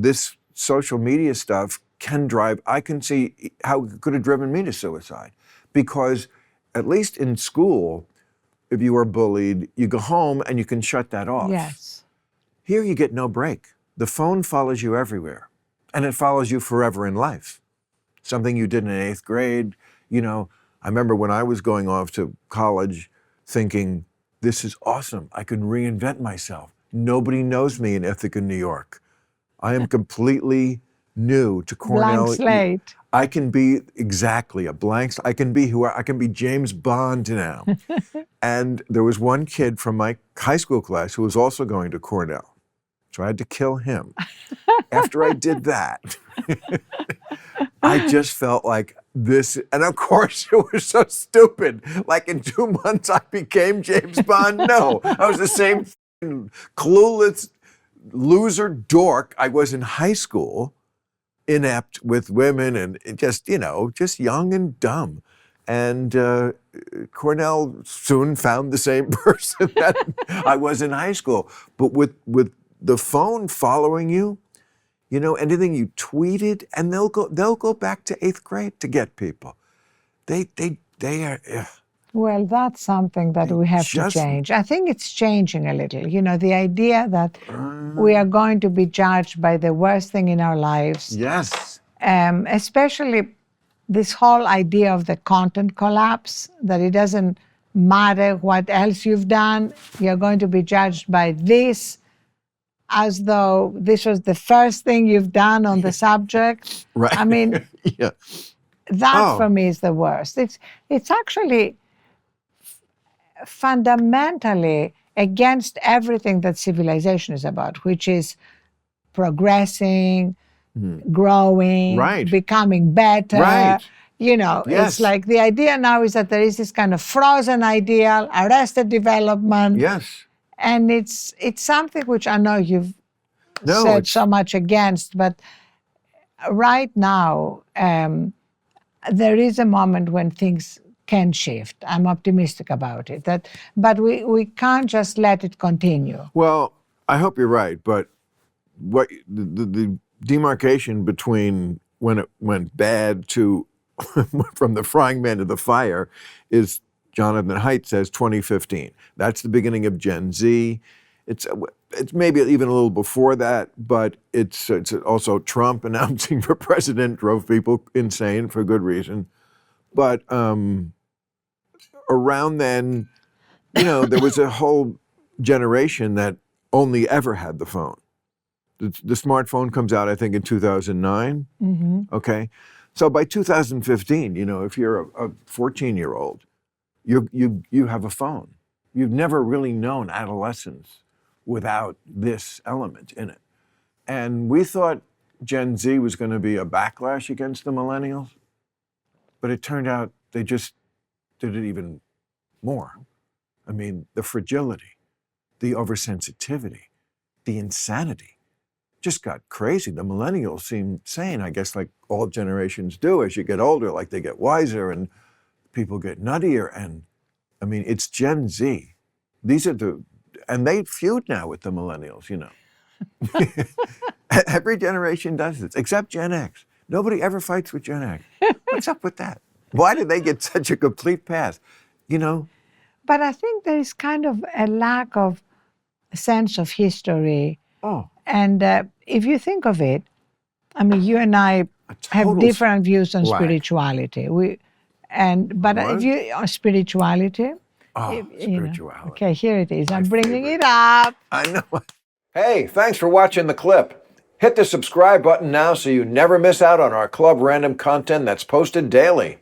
this social media stuff I can see how it could have driven me to suicide. Because at least in school, if you are bullied, you go home and you can shut that off. Yes. Here you get no break. The phone follows you everywhere, and it follows you forever in life. Something you did in 8th grade, I remember when I was going off to college thinking, this is awesome. I can reinvent myself. Nobody knows me in Ithaca, New York. I am completely new to Cornell. Blank slate. I can be exactly a blank. I can be James Bond now. And there was one kid from my high school class who was also going to Cornell. Tried to kill him. After I did that, I just felt like this, and of course it was so stupid. Like in 2 months I became James Bond. No, I was the same clueless loser dork I was in high school, inept with women and just young and dumb. And Cornell soon found the same person that I was in high school. But with the phone following you, anything you tweeted, and they'll go back to 8th grade to get people. They are. Well, that's something that we have to change. I think it's changing a little. The idea that we are going to be judged by the worst thing in our lives. Yes. Especially this whole idea of the content collapse, that it doesn't matter what else you've done, you're going to be judged by this, as though this was the first thing you've done on the subject. Right. I mean, yeah. That for me is the worst. It's actually fundamentally against everything that civilization is about, which is progressing, growing, becoming better. Right. Yes. It's like the idea now is that there is this kind of frozen ideal, arrested development. Yes. And it's something which I know you've said so much against, but right now there is a moment when things can shift. I'm optimistic about it. But we can't just let it continue. Well, I hope you're right, but what the demarcation between when it went bad to from the frying pan to the fire is, Jonathan Haidt says, 2015. That's the beginning of Gen Z. It's maybe even a little before that, but it's also Trump announcing for president drove people insane for good reason. But around then, there was a whole generation that only ever had the phone. The smartphone comes out, I think, in 2009. Mm-hmm. Okay, so by 2015, if you're a 14-year-old, you have a phone. You've never really known adolescence without this element in it. And we thought Gen Z was going to be a backlash against the millennials, but it turned out they just did it even more. I mean, the fragility, the oversensitivity, the insanity just got crazy. The millennials seem sane, I guess, like all generations do. As you get older, like they get wiser and people get nuttier. And I mean, it's Gen Z. And they feud now with the millennials, Every generation does this, except Gen X. Nobody ever fights with Gen X. What's up with that? Why did they get such a complete pass? But I think there is kind of a lack of sense of history. Oh. And if you think of it, I mean, you and I have different views on spirituality. But if you spirituality. Oh, spirituality. Okay, here it is. I'm bringing it up. I know. Hey, thanks for watching the clip. Hit the subscribe button now so you never miss out on our Club Random content that's posted daily.